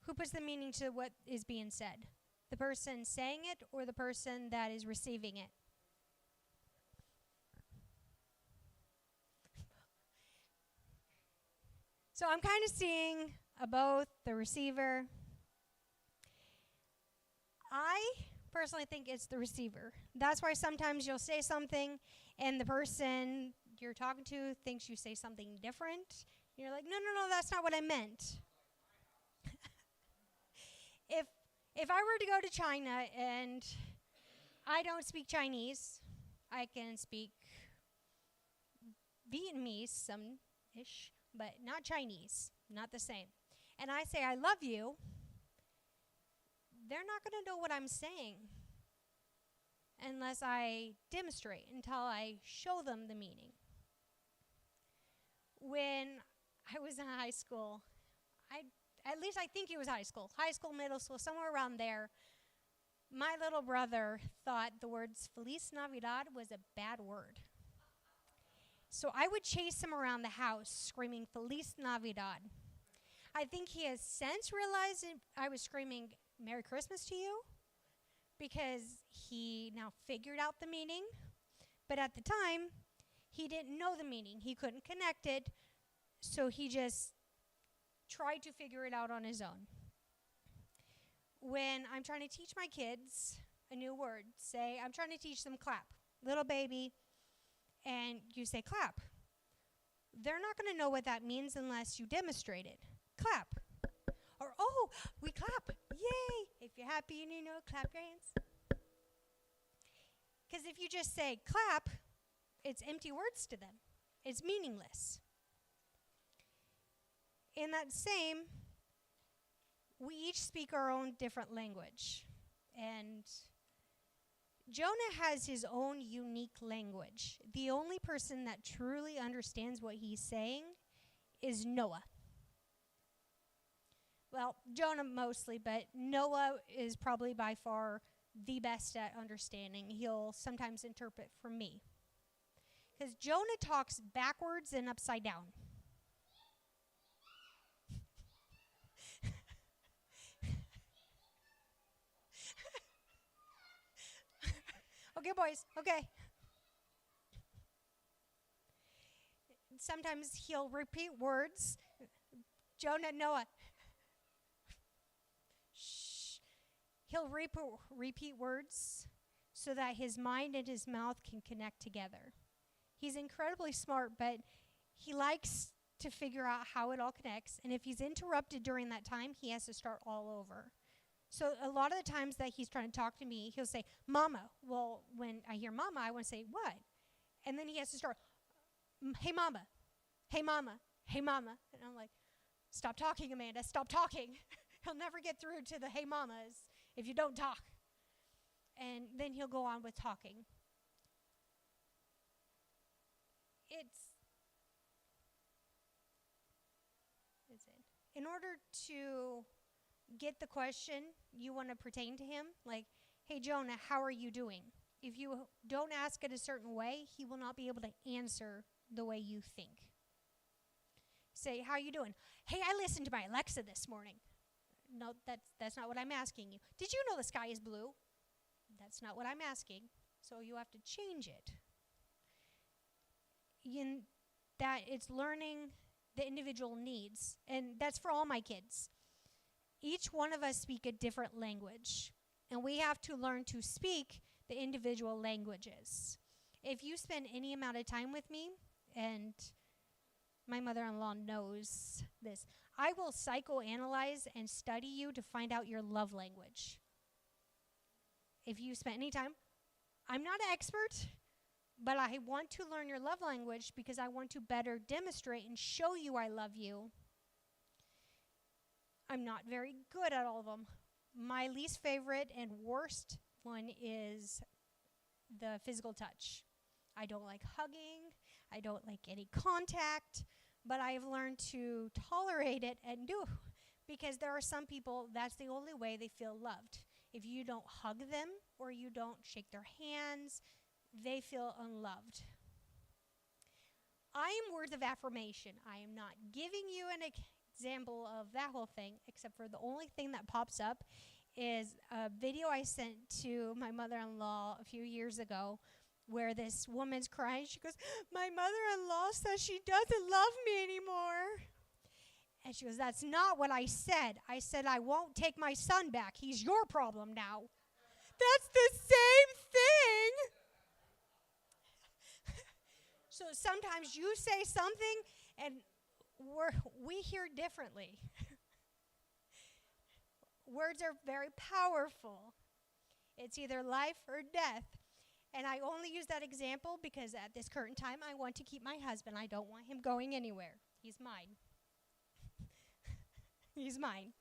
Who puts the meaning to what is being said? The person saying it or the person that is receiving it? So I'm kind of seeing both the receiver. I personally think it's the receiver. That's why sometimes you'll say something and the person you're talking to thinks you say something different. You're like, no, that's not what I meant. If I were to go to China and I don't speak Chinese, I can speak Vietnamese, some-ish, but not Chinese, not the same. And I say, I love you, they're not going to know what I'm saying unless I demonstrate, until I show them the meaning. When I was in high school, at least I think it was high school, middle school, somewhere around there, my little brother thought the words Feliz Navidad was a bad word. So I would chase him around the house screaming Feliz Navidad. I think he has since realized I was screaming Merry Christmas to you, because he now figured out the meaning. But at the time, he didn't know the meaning. He couldn't connect it, so he just tried to figure it out on his own. When I'm trying to teach my kids a new word, say I'm trying to teach them clap, little baby, and you say clap. They're not going to know what that means unless you demonstrate it. Clap. Or, oh, we clap. Yay. If you're happy and you know, clap your hands. Because if you just say clap, it's empty words to them. It's meaningless. In that same, we each speak our own different language. And Jonah has his own unique language. The only person that truly understands what he's saying is Noah. Well, Jonah mostly, but Noah is probably by far the best at understanding. He'll sometimes interpret for me. Because Jonah talks backwards and upside down. Okay, boys, okay. Sometimes he'll repeat words. Jonah, Noah. Shh. He'll repeat words so that his mind and his mouth can connect together. He's incredibly smart, but he likes to figure out how it all connects. And if he's interrupted during that time, he has to start all over. So a lot of the times that he's trying to talk to me, he'll say, Mama. Well, when I hear Mama, I want to say, what? And then he has to start, hey, Mama. Hey, Mama. Hey, Mama. And I'm like, stop talking, Amanda. Stop talking. He'll never get through to the hey, Mamas if you don't talk. And then he'll go on with talking. In order to get the question you want to pertain to him, like, hey, Jonah, how are you doing? If you don't ask it a certain way, he will not be able to answer the way you think. Say, how are you doing? Hey, I listened to my Alexa this morning. No, that's not what I'm asking you. Did you know the sky is blue? That's not what I'm asking. So you have to change it. In that it's learning the individual needs. And that's for all my kids. Each one of us speak a different language. And we have to learn to speak the individual languages. If you spend any amount of time with me, and my mother-in-law knows this, I will psychoanalyze and study you to find out your love language. If you spend any time, I'm not an expert, but I want to learn your love language because I want to better demonstrate and show you I love you. I'm not very good at all of them. My least favorite and worst one is the physical touch. I don't like hugging. I don't like any contact, but I've learned to tolerate it and do, because there are some people that's the only way they feel loved. If you don't hug them or you don't shake their hands, they feel unloved. I am words of affirmation. I am not giving you example of that whole thing, except for the only thing that pops up is a video I sent to my mother-in-law a few years ago where this woman's crying. She goes, "My mother-in-law says she doesn't love me anymore." And she goes, "That's not what I said. I said I won't take my son back. He's your problem now." That's the same thing. So sometimes you say something and we hear differently. Words are very powerful. It's either life or death. And I only use that example because at this current time, I want to keep my husband. I don't want him going anywhere. He's mine. He's mine.